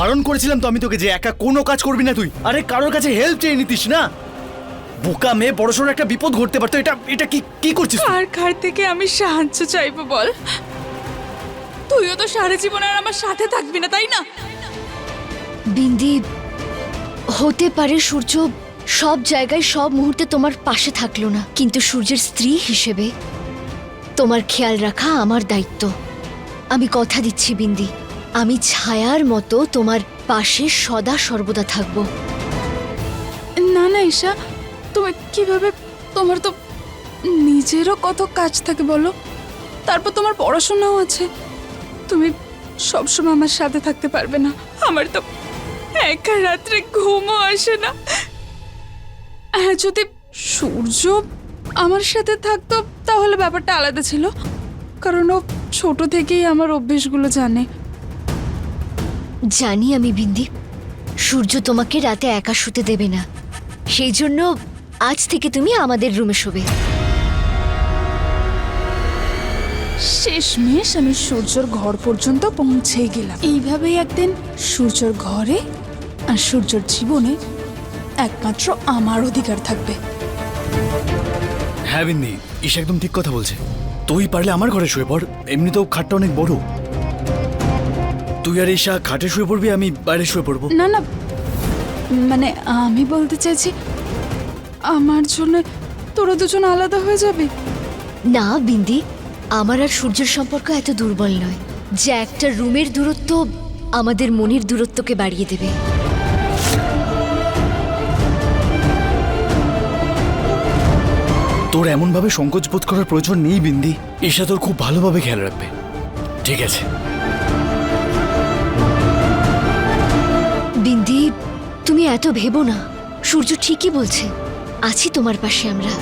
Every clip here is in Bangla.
বারণ করেছিলাম তো আমি তোকে যে একা কোনো কাজ করবি না তুই। আরে কারোর কাছে হেল্প চেয়ে নিতিস না। বোকা মেয়ে, বড়সড় একটা বিপদ ঘটতে পারতো। এটা এটা কি কি করছিস তুই? আর কার থেকে আমি সাহায্য চাইবো বল? তুইও তো সারা জীবন আর আমার সাথে থাকবি না, তাই না? বিন্দি, হতে পারে সূর্য সব জায়গায় সব মুহূর্তে তোমার পাশে থাকলো না, কিন্তু সূর্যের স্ত্রী হিসেবে তোমার খেয়াল রাখা আমার দায়িত্ব। আমি কথা দিচ্ছি বিন্দি, আমি ছায়ার মতো তোমার পাশে সদা সর্বদা থাকবো। না না ঈশা, তুমি কিভাবে? তোমার তো নিজেরও কত কাজ থাকে বলো, তারপর তোমার পড়াশোনাও আছে। তুমি সবসময় আমার সাথে থাকতে পারবে না। আমার তো একা রাত্রে ঘুমও আসে না। হ্যাঁ, যদি সূর্য আমার সাথে থাকতো তাহলে ব্যাপারটা আলাদা ছিল, কারণ ও ছোট থেকেই আমার অভ্যেসগুলো জানে। জানি আমি বিন্দি, সূর্য তোমাকে রাতে একা শুতে দেবে না, সেই জন্য আজ থেকে তুমি আমাদের রুমে শোবে। শেষমেশ আমি সূর্যর ঘর পর্যন্ত পৌঁছেই গেলাম। এইভাবেই একদিন সূর্যর ঘরে আর সূর্যর জীবনে একমাত্র আমার অধিকার থাকবে। হ্যাঁ বিন্দি, ঈশা একদম ঠিক কথা বলছে। তুই পারলে আমার ঘরে শুয়ে পড়, এমনিতেও খাটটা অনেক বড়। তুই আর ঈশা খাটে শুয়ে পড়বি, আমি বাইরে শুয়ে পড়বো। না না, মানে আমি বলতে চাইছি আমার জন্য তোরা দুজন আলাদা হয়ে যাবে। না বিন্দি, আমার আর সূর্যের সম্পর্ক এত দুর্বল নয় যে একটা রুমের দূরত্ব আমাদের মনের দূরত্বকে বাড়িয়ে দেবে। তোর এমন ভাবে সংকোচ বোধ করার প্রয়োজন নেই বিন্দি। ঈশা তোর খুব ভালোভাবে খেয়াল রাখবে, ঠিক আছে? বিন্দি, তুমি এত ভেবো না, সূর্য ঠিকই বলছে, আছি তোমার পাশে আমরা।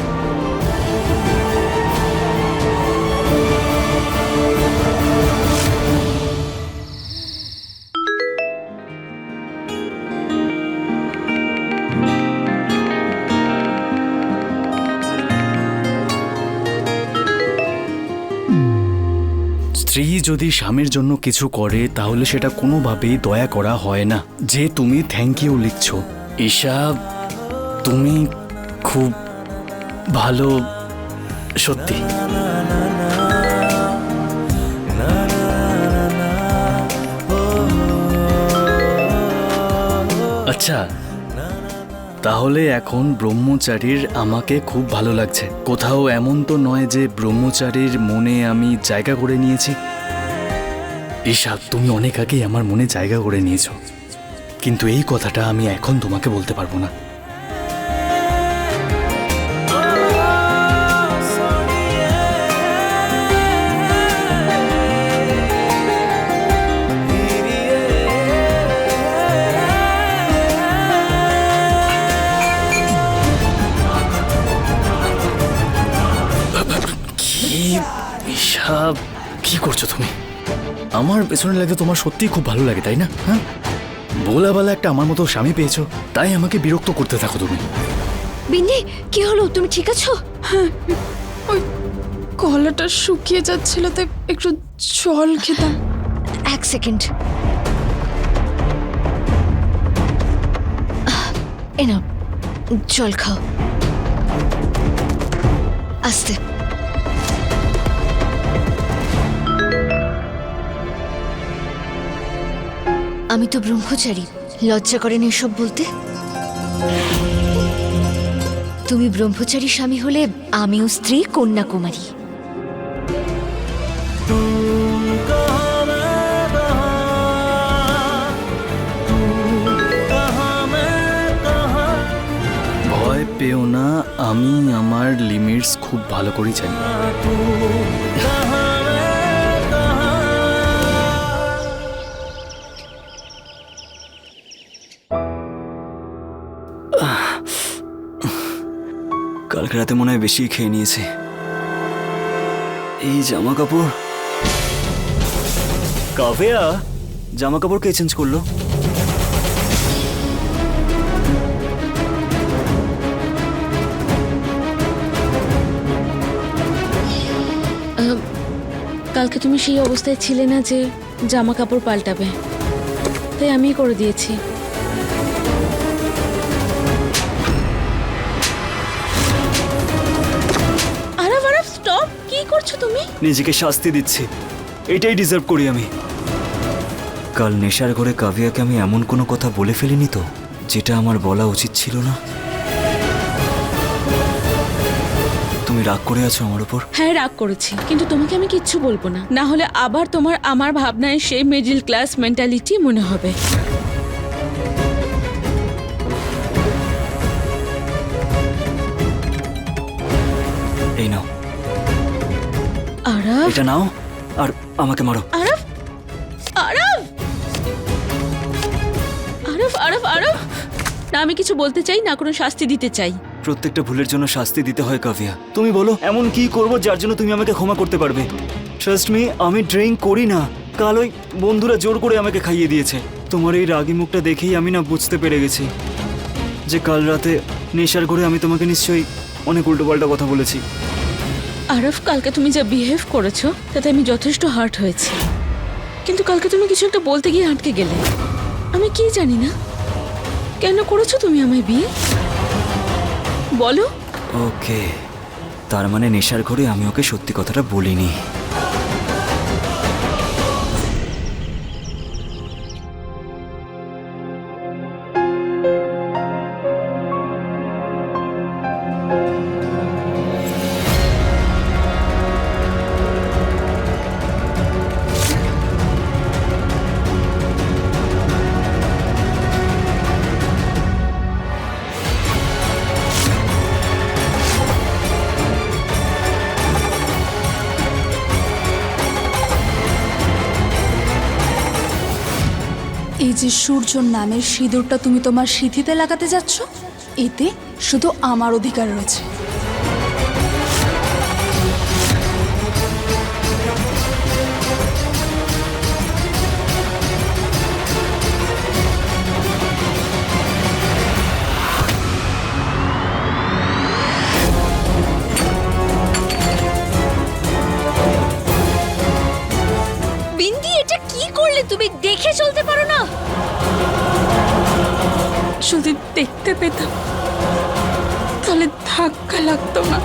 স্ত্রী যদি স্বামীর জন্য কিছু করে তাহলে সেটা কোনোভাবেই দয়া করা হয় না। যে তুমি থ্যাংক ইউ লিখছো, ঈশা তুমি খুব ভালো, সত্যি। আচ্ছা, তাহলে এখন ব্রহ্মচারীর আমাকে খুব ভালো লাগছে। কোথাও এমন তো নয় যে ব্রহ্মচারীর মনে আমি জায়গা করে নিয়েছি। ঈশা, তুমি অনেক আগেই আমার মনে জায়গা করে নিয়েছো, কিন্তু এই কথাটা আমি এখন তোমাকে বলতে পারবো না। ঈশা, কি করছো তুমি? আমার পেছনে লাগতে তোমার সত্যিই খুব ভালো লাগে, তাই না? হ্যাঁ, বোলাবালা একটা আমার মতো স্বামী পেয়েছো, তাই আমাকে বিরক্ত করতে থাকো তুমি। বিন্দি, কি হলো? তুমি ঠিক আছো? ওই গলাটা শুকিয়ে যাচ্ছিল, তাই একটু জল খেতাম। এক সেকেন্ড, এ নাও জল খাও, আস্তে। আমি তো ব্রহ্মচারী, লজ্জা করেন এসব বলতে? তুমি ব্রহ্মচারী স্বামী হলে আমিও স্ত্রী, কন্যাকুমারী। ভয় পেও না, আমি আমার লিমিটস খুব ভালো করে জানি। কালকে রাতে মনে হয় বেশি খেয়ে নিয়েছে। এই জামা কাপড়, কাভেয়া জামা কাপড় কে চেঞ্জ করলো? কালকে তুমি সেই অবস্থায় ছিলে না যে জামা কাপড় পাল্টাবে, তাই আমিই করে দিয়েছি। আরব আরব স্টপ, কি করছো তুমি? নিজেকে শাস্তি দিচ্ছি, এটাই ডিজার্ভ করি আমি। কাল নেশার ঘরে কাভিয়াকে আমি এমন কোনো কথা বলে ফেলিনি তো যেটা আমার বলা উচিত ছিল না? তুমি রাগ করে আছো আমার উপর? হ্যাঁ রাগ করেছি, কিন্তু তোমাকে আমি কিচ্ছু বলবো না, না হলে আবার তোমার আমার ভাবনায় সেই মিডল ক্লাস মেন্টালিটি মনে হবে। এই নাও, আরব এটা নাও আর আমাকে মারো। আরব আরব আরব আরব আরব না, আমি কিছু বলতে চাই না, কোনো শাস্তি দিতে চাই। প্রত্যেকটা ভুলের জন্য শাস্তি দিতে হয় কাভিয়া। তুমি বলো এমন কি করব যার জন্য তুমি আমাকে ক্ষমা করতে পারবে? ট্রাস্ট মি, আমি ড্রিঙ্ক করি না। কাল ওই বন্ধুরা জোর করে আমাকে খাইয়ে দিয়েছে। তোমার এই রাগী মুখটা দেখেই আমি না বুঝতে পেরে গেছি যে কাল রাতে নেশার ঘরে আমি তোমাকে নিশ্চয়ই অনেক উল্টোপাল্টা কথা বলেছি। আরব, কালকে তুমি যা বিহেভ করেছো তাতে আমি যথেষ্ট হার্ট হয়েছি, কিন্তু কালকে তুমি কিছু একটা বলতে গিয়ে আটকে গেলে। আমি কি জানি না কেন করেছো তুমি আমায় বিয়ে, বলো। ওকে, তার মানে নেশার ঘরে আমি ওকে সত্যি কথাটা বলিনি। এই যে সূর্যর নামের সিঁদুরটা তুমি তোমার সিঁথিতে লাগাতে যাচ্ছ, এতে শুধু আমার অধিকার রয়েছে। বিন্দি, এটা কি করলে তুমি? দেখে চলতে পারো না? যদি দেখতে পেতাম তাহলে ধাক্কা লাগতো না।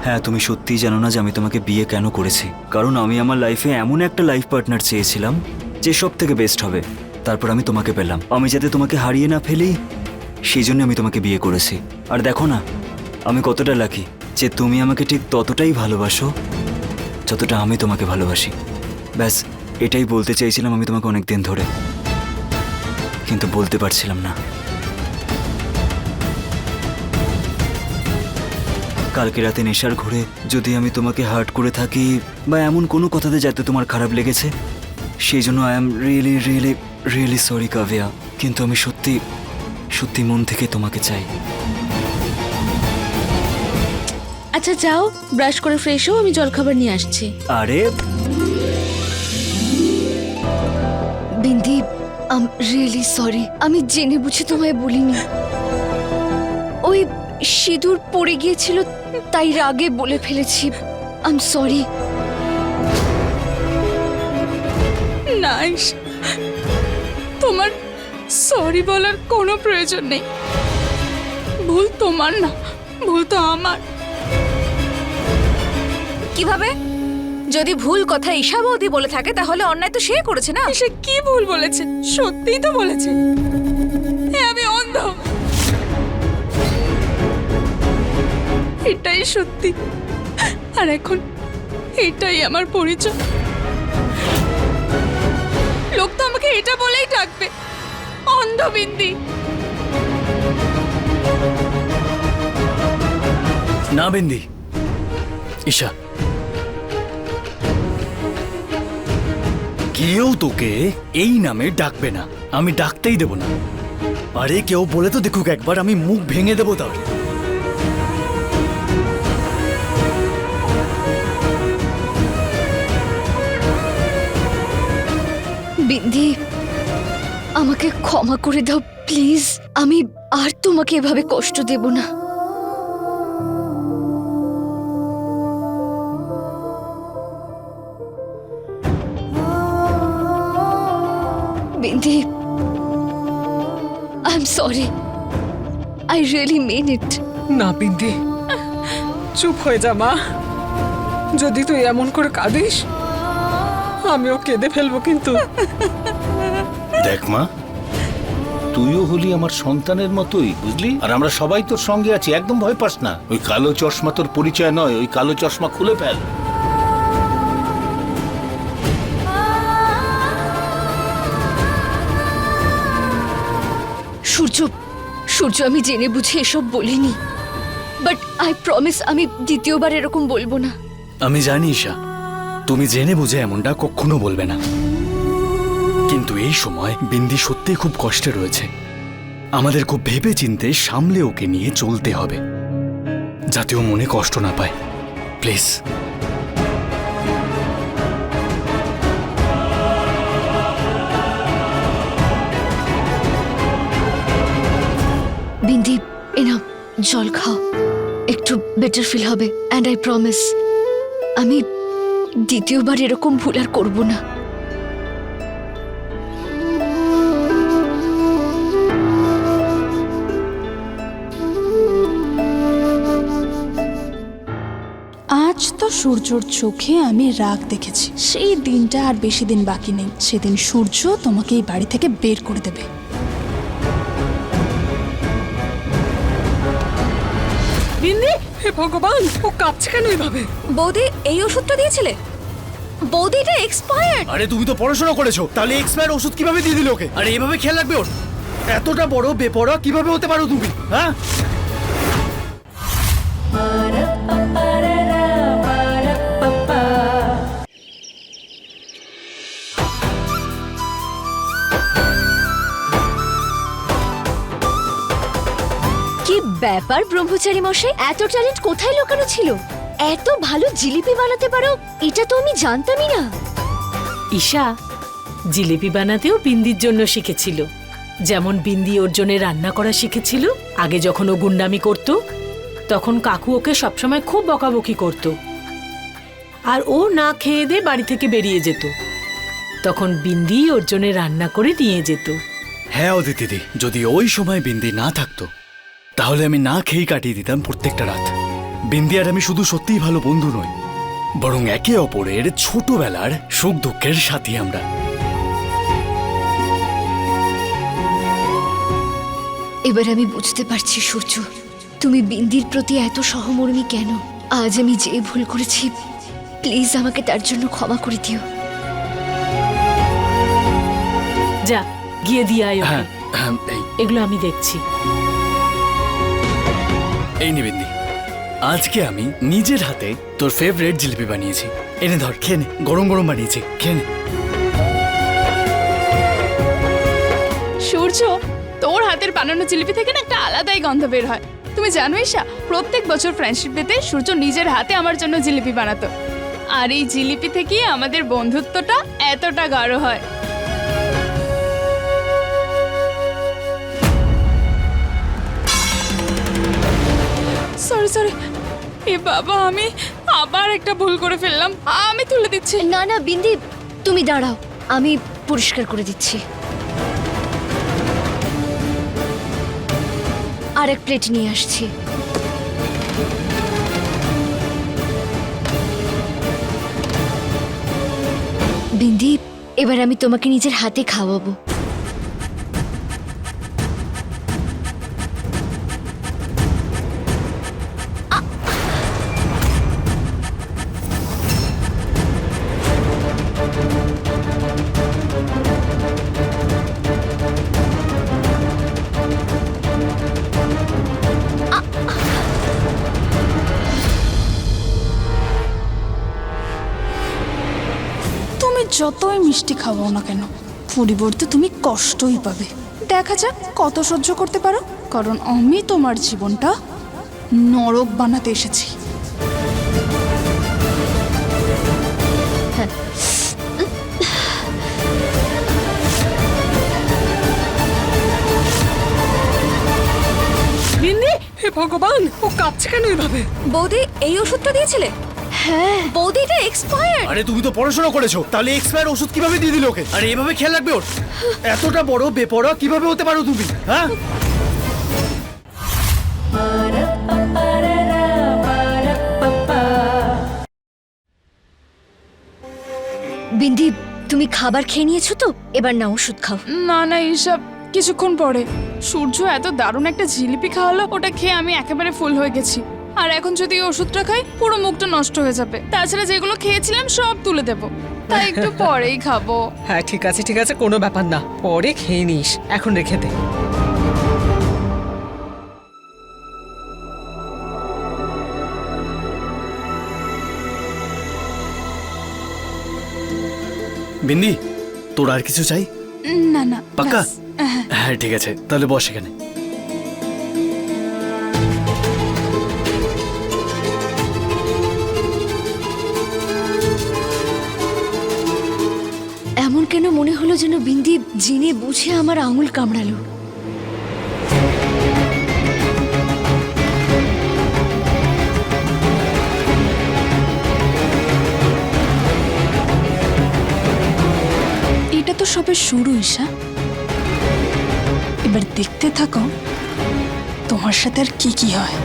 হ্যাঁ, তুমি সত্যিই জানো না যে আমি তোমাকে বিয়ে কেন করেছি? কারণ আমি আমার লাইফে এমন একটা লাইফ পার্টনার চেয়েছিলাম যে সব থেকে বেস্ট হবে। তারপর আমি তোমাকে পেলাম। আমি যাতে তোমাকে হারিয়ে না ফেলি সেই জন্য আমি তোমাকে বিয়ে করেছি। আর দেখো না আমি কতটা লাকি যে তুমি আমাকে ঠিক ততটাই ভালোবাসো যতটা আমি তোমাকে ভালোবাসি। ব্যাস এটাই বলতে চাইছিলাম আমি তোমাকে অনেক দিন ধরে, কিন্তু বলতে পারছিলাম না। কালকে রাতে নেশার ঘরে যদি আমি তোমাকে হার্ট করে থাকি বা এমন কোনো কথাতে যাতে তোমার খারাপ লেগেছে, সেই জন্য I am really really really sorry Kavya. কিন্তু আমি সত্যি সত্যি মন থেকে তোমাকে চাই। আচ্ছা যাও, ব্রাশ করে ফ্রেশ হও, আমি জলখাবার নিয়ে আসছি। আরে bindi, I am really sorry. আমি জেনে বুঝে তোমায় বলিনি। ওই সিঁদুর পড়ে গিয়েছিল তাই রাগে বলে ফেলেছি। I am sorry. না ঈশা, তোমার সরি বলার কোনো প্রয়োজন নেই। ভুল তোমার না, ভুল তো আমার। কিভাবে? যদি ভুল কথা ঈশা বৌদি বলে থাকে তাহলে অন্যায় তো সে করেছে না? সে কি ভুল বলেছে? সত্যিই তো বলেছে। হ্যাঁ, আমি অন্ধ, এটাই সত্যি। আর এখন এটাই আমার পরিচয়। লোক তো আমাকে এটা বলেই ডাকবে, অন্ধ বিন্দি। না বিন্দি, ঈশা, কেউ তোকে এই নামে ডাকবে না। আমি ডাকতেই দেব না। আরে কেউ বলে তো দেখুক একবার, আমি মুখ ভেঙে দেবো তাহলে। বিন্দি, আমাকে ক্ষমা করে দাও প্লিজ। আমি আর তোমাকে এভাবে কষ্ট দেব না। Bindi, I am sorry, I really mean it. না বিন্দি, চুপ হয়ে যা মা। যদি তুই এমন করে কাঁদিস আমিও কেঁদে ফেলবো কিন্তু। দেখ মা, তুইও হলি আমার সন্তানের মতোই, বুঝলি? আর আমরা সবাই তোর সঙ্গে আছি, একদম ভয় পাস না। ওই কালো চশমা তোর পরিচয় নয়, ওই কালো চশমা খুলে ফেল। সূর্য, সূর্য, আমি জেনে বুঝে এসব বলিনি, বাট আই প্রমিস আমি দ্বিতীয়বার এরকম বলবো না। আমি জানি ঈশা, তুমি জেনে বুঝে এমনটা কখনো বলবে না, কিন্তু এই সময় বিন্দি সত্যিই খুব কষ্টে রয়েছে। আমাদের খুব ভেবে চিন্তে সামলে ওকে নিয়ে চলতে হবে, যাতে ও মনে কষ্ট না পায়। প্লিজ। বিন্দি, এনাও জল খাও, একটু বেটার ফিল হবে। অ্যান্ড আই প্রমিস আমি দ্বিতীয়বার এরকম ভুল আর করবো না। আজ তো সূর্যর চোখে আমি রাগ দেখেছি। সেই দিনটা আর বেশি দিন বাকি নেই, সেদিন সূর্য তোমাকে এই বাড়ি থেকে বের করে দেবে। বিন্দি, হে ভগবান, ও কাঁপছে কেন এভাবে? বৌদি এই ওষুধটা দিয়েছিলে? বৌদি এটা এক্সপায়ার্ড। আরে তুমি তো পড়াশোনা করেছো, তাহলে এক্সপায়ার ওষুধ কিভাবে দিয়ে দিলে ওকে? আরে এভাবে খেয়াল রাখবে ওর? এতটা বড় বেপরোয়া কিভাবে হতে পারো তুমি? হ্যাঁ, কি ব্যাপার ব্রহ্মচারী মশাই, এত ট্যালেন্ট কোথায় লুকানো ছিল? এত ভালো জিলিপি বানাতে পারো, এটা তো আমি জানতামই না। ঈশা জিলিপি বানাতেও বিন্দির জন্য শিখেছিল, যেমন বিন্দি ওর জন্য রান্না করা শিখেছিল। আগে যখন ও গুন্ডামি করত তখন কাকু ওকে সবসময় খুব বকাবকি করত, আর ও না খেয়ে দিয়ে বাড়ি থেকে বেরিয়ে যেত। তখন বিন্দি ওর জন্য রান্না করে নিয়ে যেত। হ্যাঁ অদিতি দিদি, যদি ওই সময় বিন্দি না থাকতো তাহলে আমি না খেয়েই কাটিয়ে দিতাম প্রত্যেকটা রাত। বিন্দি আর আমি শুধু সত্যিই ভালো বন্ধু নই, বরং একে অপরের ছোটবেলার সুখ দুঃখের সাথী আমরা। এবার আমি বুঝতে পারছি সূর্য, তুমি বিন্দির প্রতি এত সহমর্মী কেন। আজ আমি যে ভুল করেছি, প্লিজ আমাকে তার জন্য ক্ষমা করে দিও। যা গিয়ে দিয়ে আয় ওকে। হ্যাঁ হ্যাঁ, এগুলো আমি দেখছি। এই নে বিন্দি, আজকে আমি নিজের হাতে তোর ফেভারিট জিলিপি বানিয়েছি। এনে ধর, খেয়ে নে, গরম গরম বানিয়েছি, খেয়ে নে। সূর্য, তোর হাতের বানানো জিলিপি থেকে না একটা আলাদাই গন্ধ বের হয়। তুমি জানো ঈশা, প্রত্যেক বছর ফ্রেন্ডশিপ ডেতে সূর্য নিজের হাতে আমার জন্য জিলিপি বানাতো, আর এই জিলিপি থেকে আমাদের বন্ধুত্বটা এতটা গাঢ় হয়। সরি সরি, এ বাবা, আমি আবার একটা ভুল করে ফেললাম। আমি তুলে দিচ্ছি। না না বিন্দি, তুমি দাঁড়াও, আমি পরিষ্কার করে দিচ্ছি। আর এক প্লেট নিয়ে আসছি। বিন্দি, এবার আমি তোমাকে নিজের হাতে খাওয়াবো। তুমি যতই মিষ্টি খাওয়াও না কেন, পরিবর্তে তুমি কষ্টই পাবে। দেখা যাক কত সহ্য করতে পারো, কারণ আমি তোমার জীবনটা নরক বানাতে এসেছি। বিন্দি, হে ভগবান, ও কাঁপছে কেন এভাবে? বৌদি এই ওষুধটা দিয়েছিলে? হ্যাঁ বৌদি এটা এক্সপায়ার্ড। আরে তুমি তো পড়াশোনা করেছো, তাহলে এক্সপায়ার ওষুধ কিভাবে দিয়ে দিল ওকে? আরে এভাবে খেয়াল রাখবে ওর? এতটা বড় বেপরোয়া কিভাবে হতে পারো তুমি, হ্যাঁ? বিন্দি, তুমি খাবার খেয়ে নিয়েছো তো? এবার না ওষুধ খাও। না না ঈশা, কিছুক্ষণ পরে। সূর্য এত দারুণ একটা জিলিপি খাওয়ালো, ওটা খেয়ে আমি একেবারে ফুল হয়ে গেছি। আর এখন যদি এই ওষুধটা খাই পুরো মুখটা নষ্ট হয়ে যাবে। তাছাড়া যেগুলো খেয়েছিলাম সব তুলে দেবো, তাই একটু পরেই খাবো। হ্যাঁ ঠিক আছে কোনো ব্যাপার না, পরে খেয়ে নিস, এখন রেখে দে। বিন্দি, তোর আর কিছু চাই? না না, পাক্কা? ব্যাস। হ্যাঁ ঠিক আছে, তাহলে বস এখানে। এমন কেন মনে হলো যেন বিন্দি জেনে বুঝে আমার আঙুল কামড়ালো? এটা তো সবে শুরু ঈশা, এবার দেখতে থাকো তোমার সাথে আর কি কি হয়।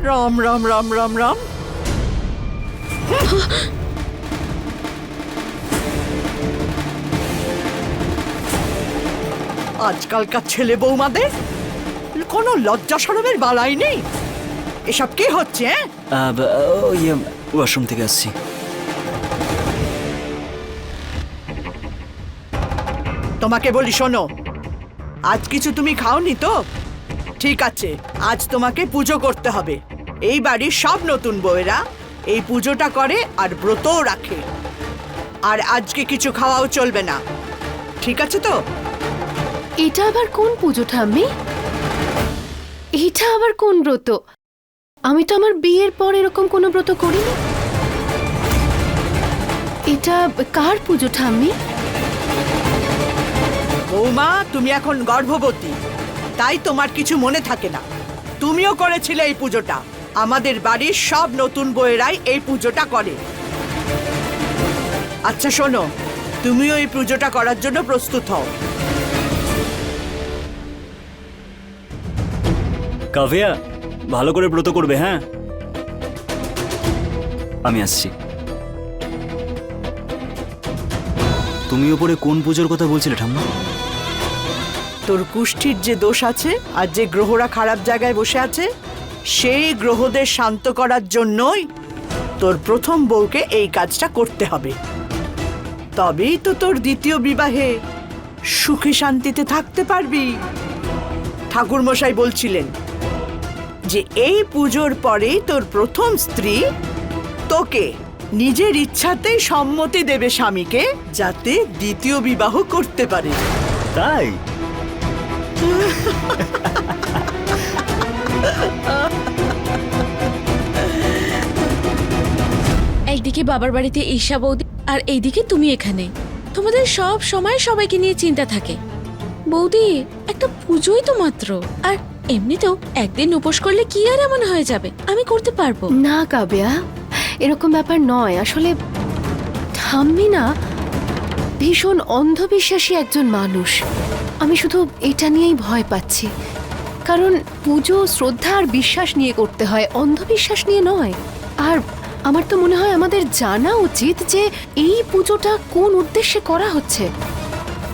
রাম রাম রাম রাম রাম। আজকালকার ছেলে বৌমাদের কোনো লজ্জা শরমের বালাই নেই। এসব কি হচ্ছে? ওয়াশরুম থেকে আসছি। তোমাকে বলি শোনো, আজ কিছু তুমি খাওনি তো? ঠিক আছে, আজ তোমাকে পুজো করতে হবে। এই বাড়ির সব নতুন বউয়েরা এই পুজোটা করে আর ব্রতও রাখে। আর আজকে কিছু খাওয়াও চলবে না, ঠিক আছে তো? এটা আবার কোন পুজো ঠাম্মি? এটা আবার কোন ব্রত? আমি তো আমার বিয়ের পর এরকম কোনো ব্রত করিনি। এটা কার পুজো ঠাম্মি? বৌমা, তুমি এখন গর্ভবতী, তাই তোমার কিছু মনে থাকে না। তুমিও করেছিলে এই পুজোটা। আমাদের বাড়ির সব নতুন বউয়েরাই এই পুজোটা করে। আচ্ছা শোনো, তুমিও এই পুজোটা করার জন্য প্রস্তুত হও। কাভিয়া, ভালো করে ব্রত করবে, হ্যাঁ? আমি আসছি। তুমি ওপরে কোন পুজোর কথা বলছিলে ঠাম্মা? তোর কুষ্ঠির যে দোষ আছে আর যে গ্রহরা খারাপ জায়গায় বসে আছে, সেই গ্রহদের শান্ত করার জন্যই তোর প্রথম বউকে এই কাজটা করতে হবে। তবেই তো তোর দ্বিতীয় বিবাহে সুখে শান্তিতে থাকতে পারবি। ঠাকুরমশাই বলছিলেন যে এই পুজোর পরেই তোর প্রথম স্ত্রী তোকে নিজের ইচ্ছাতেই সম্মতি দেবে স্বামীকে, যাতে দ্বিতীয় বিবাহ করতে পারে। তাই? একদিকে বাবার বাড়িতে ঈশা বৌদি আর এইদিকে তুমি এখানে। তোমাদের সব সময় সবাইকে নিয়ে চিন্তা থাকে। বৌদি, একটা পুজোই তো মাত্র, আর এমনিতেও একদিন উপোস করলে কি আর এমন হয়ে যাবে? আমি করতে পারবো। না কাব্যা, এরকম ব্যাপার নয়। আসলে ঠাম্মি না ভীষণ অন্ধবিশ্বাসী একজন মানুষ। আমি শুধু এটা নিয়েই ভয় পাচ্ছি, কারণ পুজো শ্রদ্ধা আর বিশ্বাস নিয়ে করতে হয়, অন্ধবিশ্বাস নিয়ে নয়। আর আমার তো মনে হয় আমাদের জানা উচিত যে এই পুজোটা কোন উদ্দেশ্যে করা হচ্ছে।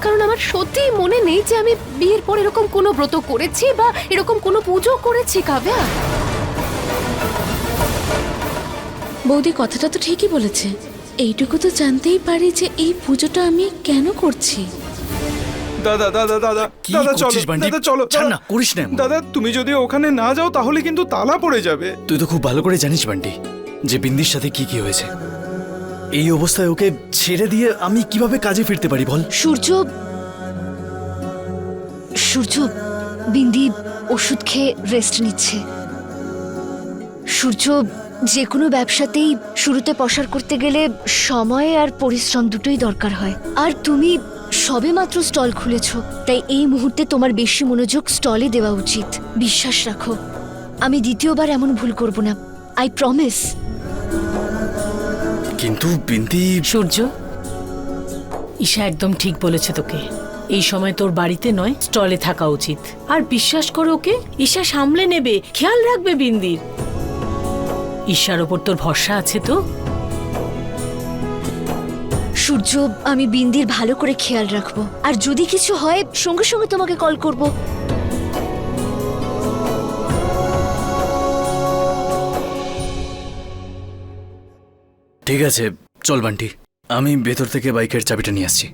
কারণ আমার সত্যিই মনে নেই যে আমি বিয়ের পর এরকম কোনো ব্রত করেছি বা এরকম কোনো পুজো করেছি। কাব্যা, বৌদি কথাটা তো ঠিকই বলেছে। এইটুকু তো জানতেই পারি যে এই পুজোটা আমি কেন করছি। দাদা দাদা দাদা কি দাদা চলো, করছিস বান্টি? দাদা চলো, ছাড় না, করিস না এমন। দাদা তুমি যদি ওখানে না যাও তাহলে কিন্তু তালা পড়ে যাবে। তুই তো খুব ভালো করে জানিস বান্টি যে বিন্দির সাথে কি কি হয়েছে। এই অবস্থায় ওকে ছেড়ে দিয়ে আমি কিভাবে কাজে ফিরতে পারি বল? সূর্য, সূর্য, বিন্দি ওষুধ খেয়ে রেস্ট নিচ্ছে। সূর্য, যে কোনো ব্যবসাতেই শুরুতে প্রসার করতে গেলে সময় আর পরিশ্রম দুটোই দরকার হয়। আর তুমি সবেমাত্র স্টল খুলেছো, তাই এই মুহূর্তে তোমার বেশি মনোযোগ স্টলে দেওয়া উচিত। বিশ্বাস রাখো, আমি দ্বিতীয়বার এমন ভুল করব না, আই প্রমিস। কিন্তু বিন্দি, সূর্য, ঈশা একদম ঠিক বলেছে তোকে। এই সময় তোর বাড়িতে নয়, স্টলে থাকা উচিত। আর বিশ্বাস করো ওকে, ঈশা সামলে নেবে, খেয়াল রাখবে বিন্দির। ঈশার ওপর তোর ভরসা আছে তো? সূর্য, আমি বিন্দির ভালো করে খেয়াল রাখবো, আর যদি কিছু হয় সঙ্গে সঙ্গে তোমাকে কল করব। ঠিক আছে, চল বান্টি, আমি ভেতর থেকে বাইকের চাবিটা নিয়ে আসছি।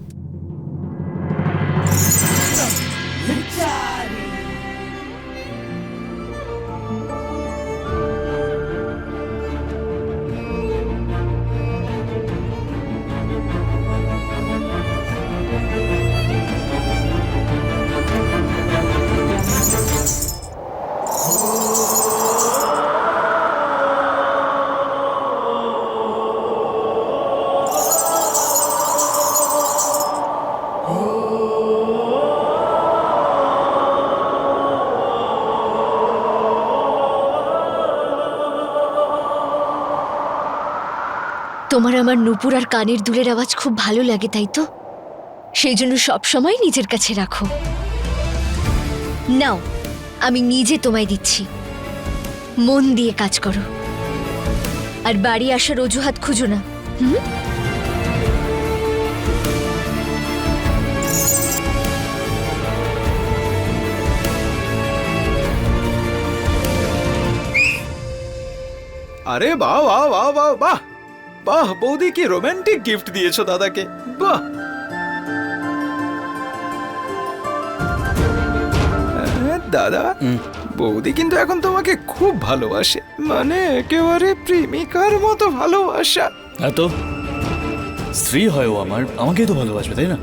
তোমার আমার নুপুর আর কানের দুলের আওয়াজ খুব ভালো লাগে, তাই তো? সেই জন্য সবসময় নিজের কাছে রাখো। নাও, আমি নিজে তোমায় দিচ্ছি, মন দিয়ে কাজ করো আর বাড়ি আসার অজুহাত খুঁজো না। আরে বাহ বাহ বাহ বাহ বাহ বাহ, বৌদি কি রোমান্টিক গিফট দিয়েছো দাদাকে, বাহ। দাদা, বৌদি কিন্তু এখন তোমাকে খুব ভালোবাসে, মানে একেবারে প্রেমিকার মতো ভালোবাসা। এত স্ত্রী হয় ও আমার, আমাকেই তো ভালোবাসবে, তাই না?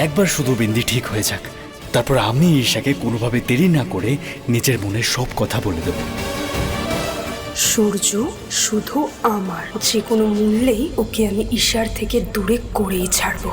একবার শুধু বিন্দি ঠিক হয়ে যাক, তারপর আমি ঈশাকে কোনোভাবে দেরি না করে নিজের মনের সব কথা বলে দেব। সূর্য শুধু আমার, যে কোনো মূল্যেই ওকে আমি ঈশার থেকে দূরে করেই ছাড়বো।